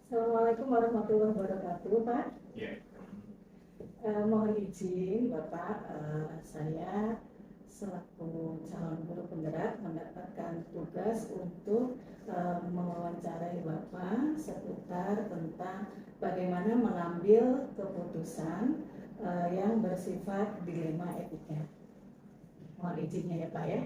Assalamualaikum warahmatullahi wabarakatuh, Pak. Ya. Mohon izin, Bapak, saya selaku calon guru penggerak mendapatkan tugas untuk mewawancarai Bapak seputar tentang bagaimana mengambil keputusan yang bersifat dilema etika. Mohon izinnya ya, Pak ya.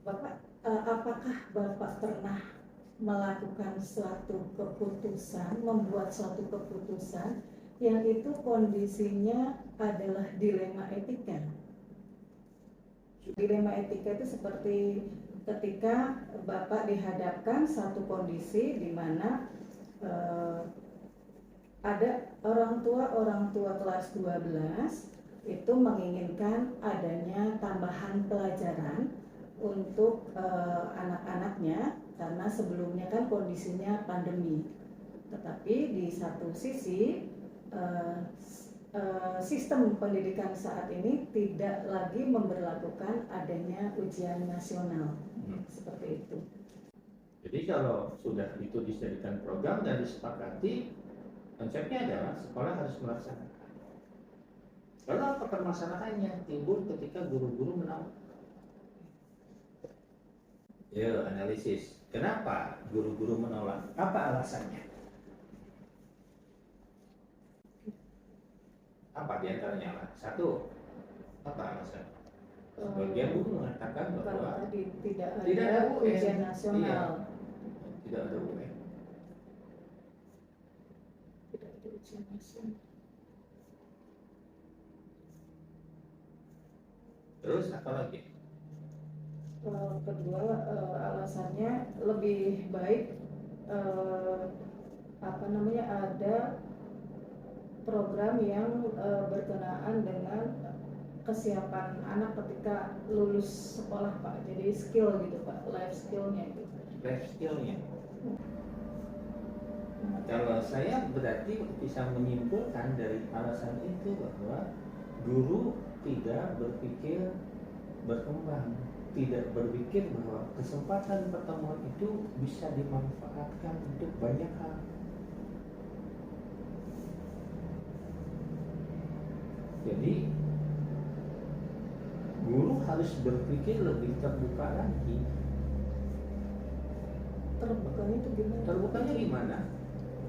Bapak, apakah Bapak pernah melakukan suatu keputusan, membuat suatu keputusan yang itu kondisinya adalah dilema etika? Dilema etika itu seperti ketika Bapak dihadapkan satu kondisi di mana ada orang tua kelas 12 itu menginginkan adanya tambahan pelajaran untuk anak-anaknya karena sebelumnya kan kondisinya pandemi. Tetapi di satu sisi sistem pendidikan saat ini tidak lagi memberlakukan adanya ujian nasional seperti itu. Jadi kalau sudah itu dijadikan program dan disepakati, konsepnya adalah sekolah harus melaksanakan. Lalu apa permasalahannya timbul ketika guru-guru menolak? Ya, analisis. Kenapa guru-guru menolak? Apa alasannya? Apa diantaranya? Satu, apa alasan? Sebagian guru mengatakan bahwa tidak ada ujian nasional. Tidak ada UN. Tidak ada ujian nasional. Terus apa lagi? Kedua, alasannya lebih baik ada program yang berkenaan dengan kesiapan anak ketika lulus sekolah, Pak. Jadi skill gitu, Pak, life skillnya itu. Life skillnya. Kalau saya berarti bisa menyimpulkan dari alasan itu bahwa guru tidak berpikir berkembang, tidak berpikir bahwa kesempatan pertemuan itu bisa dimanfaatkan untuk banyak hal. Jadi guru harus berpikir lebih terbuka lagi. Terbukanya itu gimana? Terbukanya gimana?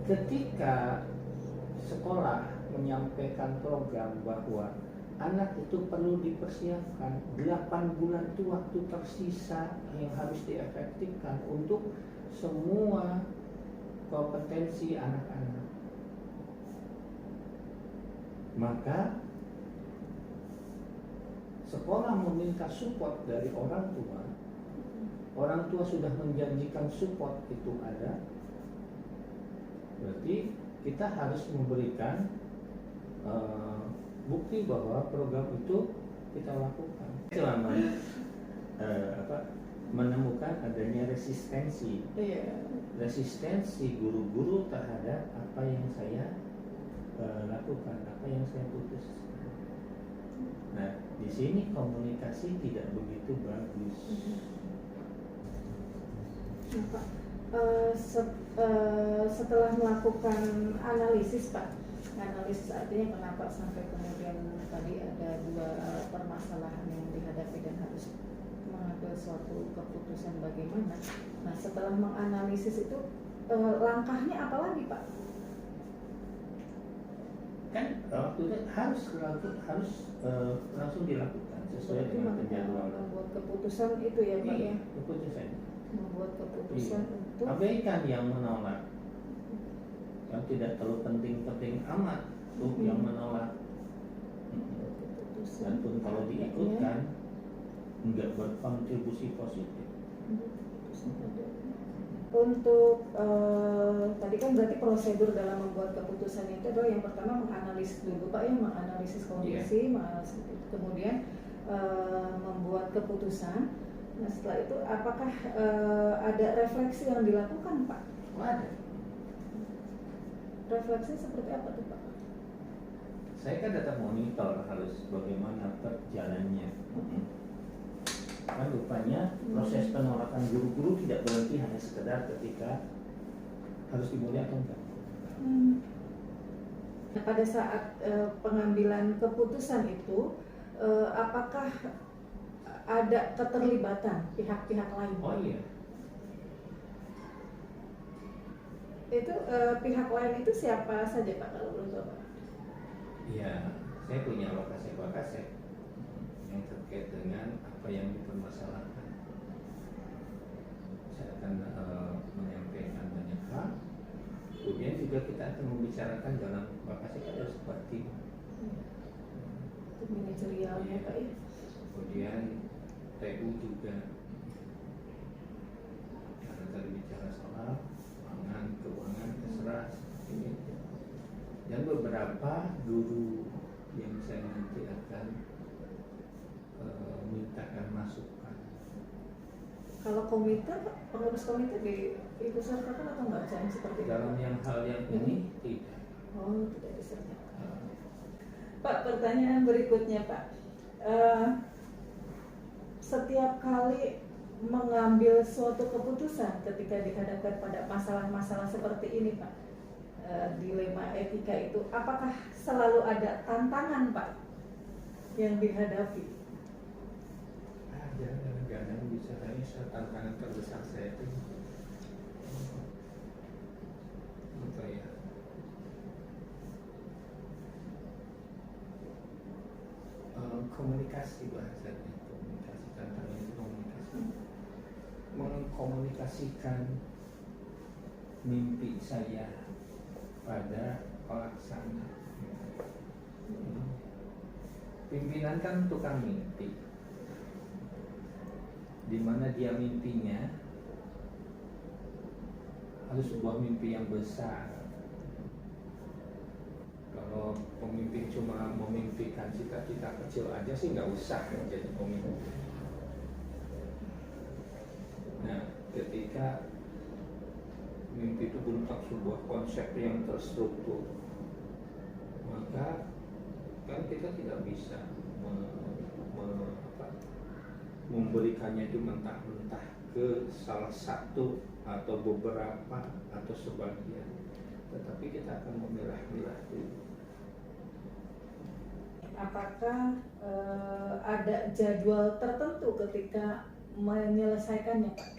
Ketika sekolah menyampaikan program bahwa anak itu perlu dipersiapkan 8 bulan itu waktu tersisa yang harus diefektifkan untuk semua kompetensi anak-anak, maka sekolah meminta support dari orang tua. Orang tua sudah menjanjikan support itu ada, berarti kita harus memberikan bukti bahwa program itu kita lakukan. Selama menemukan adanya resistensi, resistensi guru-guru terhadap apa yang saya lakukan, apa yang saya putuskan. Nah, di sini komunikasi tidak begitu bagus. Nah, Pak, setelah melakukan analisis, Pak, analisis artinya kenapa sampai kemudian tadi ada dua permasalahan yang dihadapi dan harus mengambil suatu keputusan bagaimana. Nah, setelah menganalisis itu langkahnya apa lagi, Pak? Kan waktu itu harus langsung dilakukan sesuai dengan penjadwalan. Membuat keputusan itu ya, Pak, ya. Keputusan. Membuat keputusan untuk abaikan yang menolak, yang tidak terlalu penting-penting amat untuk yang menolak. Dan pun kalau diikutkan enggak berkontribusi positif. Untuk tadi kan berarti prosedur dalam membuat keputusan itu adalah yang pertama menganalisis dulu, Pak, ya, menganalisis kondisi, kemudian membuat keputusan. Nah, setelah itu apakah ada refleksi yang dilakukan, Pak? Ada. Refleksi seperti apa tuh, Pak? Saya kan tetap monitor harus bagaimana perjalanannya. Kan rupanya proses penolakan guru-guru tidak berhenti hanya sekedar ketika harus dimulai atau enggak. Nah, pada saat pengambilan keputusan itu, apakah ada keterlibatan pihak-pihak lain? Oh iya. Itu pihak lain itu siapa saja Pak kalau boleh tahu Pak? Iya, saya punya lokasi yang terkait dengan apa yang dipermasalahkan. Saya akan menyampaikan banyak hal. Kemudian juga kita akan membicarakan dalam lokasi ada seperti Itu manajerialnya Pak ya. kemudian TU juga karena tadi bicara soal pangan, keuangan, terserah ini. Dan beberapa guru yang saya nanti akan mintakan masukan. Kalau komite Pak, pengurus komite diikutsertakan atau enggak jangan seperti itu? Dalam yang hal yang ini tidak. Oh, tidak disertakan. Pak, pertanyaan berikutnya Pak. Setiap kali mengambil suatu keputusan ketika dihadapkan pada masalah-masalah seperti ini Pak, dilema etika itu, apakah selalu ada tantangan Pak yang dihadapi? Ada kadang-kadang bicaranya tantangan terbesar saya itu apa ya? Komunikasi bahasanya, komunikasi, tantangan itu komunikasi, mengkomunikasikan mimpi saya pada pelaksana. Pimpinan kan tukang mimpi, di mana dia mimpinya harus sebuah mimpi yang besar. Kalau pemimpin cuma memimpikan cita-cita kecil aja sih nggak usah jadi pemimpin. Nah, ketika mimpi itu bentuk sebuah konsep yang terstruktur, maka kan kita tidak bisa memberikannya itu mentah-mentah ke salah satu atau beberapa atau sebagian, tetapi kita akan memilah-milah dulu. Apakah ada jadwal tertentu ketika menyelesaikannya Pak?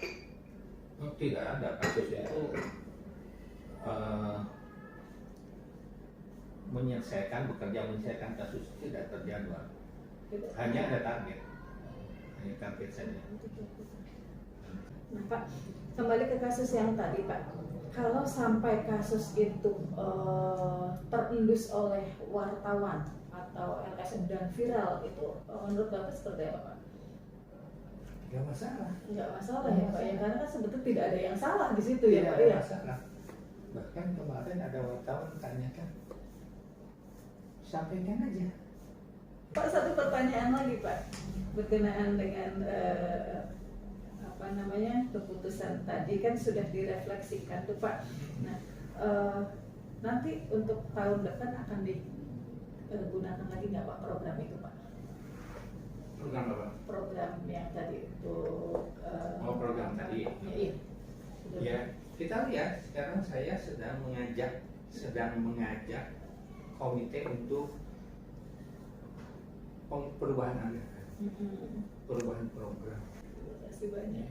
Oh, tidak ada. Kasus itu menyelesaikan kasus itu tidak terjadwal. Hanya ada target saja. Nah Pak, kembali ke kasus yang tadi Pak, kalau sampai kasus itu terendus oleh wartawan atau LSM dan viral, itu menurut Bapak seperti apa Pak? Nggak masalah. Nggak masalah ya Pak, ya karena kan sebetulnya tidak ada yang salah di situ ya Pak. Tidak masalah. Bahkan kemarin ada wartawan tanyakan, sampaikan aja. Pak, satu pertanyaan lagi Pak berkenaan dengan keputusan tadi kan sudah direfleksikan tuh Pak. Nah, nanti untuk tahun depan akan digunakan lagi nggak Pak program itu Pak? Program apa? Program yang tadi itu. Program tadi. Iya. Ya, kita lihat sekarang saya sedang mengajak komite untuk perubahan anggaran, perubahan program. Terima kasih banyak.